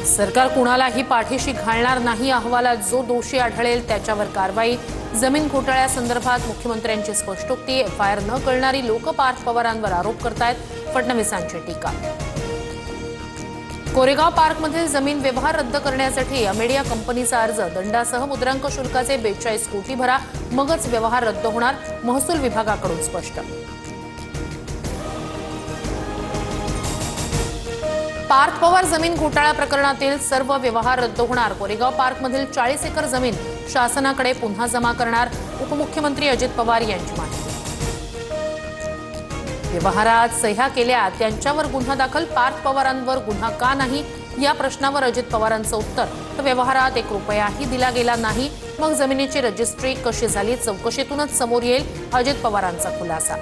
सरकार कुणालाही पाठीशी घालणार नाही, अहवालात जो दोषी आढळेल त्याच्यावर कारवाई। जमीन घोटाळ्यासंदर्भात मुख्यमंत्र्यांची स्पष्टोक्ती। एफआयआर न करणारी लोक पार्थ पवारांवर आरोप करतायत, फडणवीसांची टीका। कोरेगाव पार्कमधील जमीन व्यवहार रद्द करण्यासाठी अमेडिया कंपनीचा अर्ज, दंडासह मुद्रांक शुल्काचे 42 कोटी भरा, मगच व्यवहार रद्द होणार, महसूल विभागाकडून स्पष्ट। पार्थ पवार जमीन घोटाळा प्रकरणातील सर्व व्यवहार रद्द होणार। कोरेगाव पार्कमधील 40 एकर जमीन शासनाकडे पुन्हा जमा करणार, उपमुख्यमंत्री अजित पवार यांची माहिती। व्यवहारात सह्या केल्या त्यांच्यावर गुन्हा दाखल, पार्थ पवारांवर गुन्हा का नाही या प्रश्नावर अजित पवारांचं उत्तर, तर व्यवहारात 1 रुपयाही दिला गेला नाही, मग जमिनीची रजिस्ट्री कशी झाली, चौकशीतूनच समोर येईल, अजित पवारांचा खुलासा।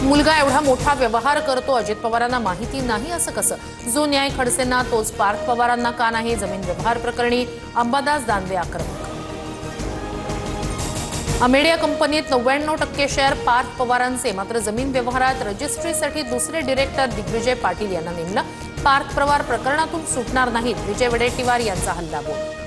मुलगा एवढा मोठा व्यवहार करतो, अजित पवारांना माहिती नाही असं कसं? जो न्याय खडसेंना तोच पार्थ पवारांना का नाही? जमीन व्यवहार प्रकरणी अंबादास दानवे आक्रमक। अमेडिया कंपनीत 99% शेअर पार्थ पवारांचे, मात्र जमीन व्यवहारात रजिस्ट्रीसाठी दुसरे डायरेक्टर दिग्विजय पाटील यांना नेमलं। पार्थ पवार प्रकरणातून सुटणार नाहीत, विजय वडेट्टीवार यांचा हल्लाबोल।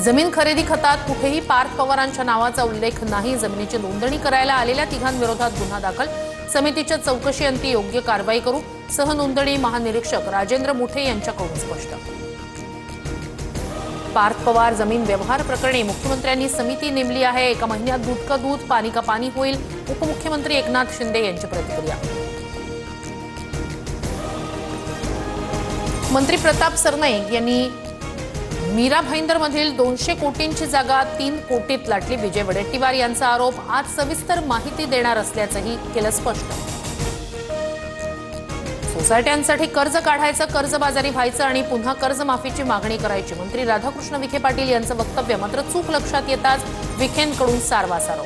जमीन खरेदी खतात कुठेही पार्थ पवारांच्या नावाचा उल्लेख नाही। जमिनीची नोंदणी करायला आलेल्या तिघांविरोधात गुन्हा दाखल, समितीच्या चौकशीअंती योग्य कारवाई करू, सहनोंदणी महानिरीक्षक राजेंद्र मुठे यांच्याकडून स्पष्ट। पार्थ पवार जमीन व्यवहार प्रकरणी मुख्यमंत्र्यांनी समिती नेमली आहे। 1 महिन्यात दूध का दूध, पाणी का पाणी होईल, उपमुख्यमंत्री एकनाथ शिंदे यांची प्रतिक्रिया। मंत्री प्रताप सरनाईक यांनी मीरा भाईंदरमधील 200 कोटींची जागा 3 कोटीत लाटली, विजय वडेट्टीवार यांचा आरोप। आज सविस्तर माहिती देणार असल्याचंही केलं स्पष्ट। सोसायट्यांसाठी कर्ज काढायचं, कर्जबाजारी व्हायचं आणि पुन्हा कर्जमाफीची मागणी करायची, मंत्री राधाकृष्ण विखे पाटील यांचं वक्तव्य। मात्र चूक लक्षात येताच विखेंकडून सारवासारव।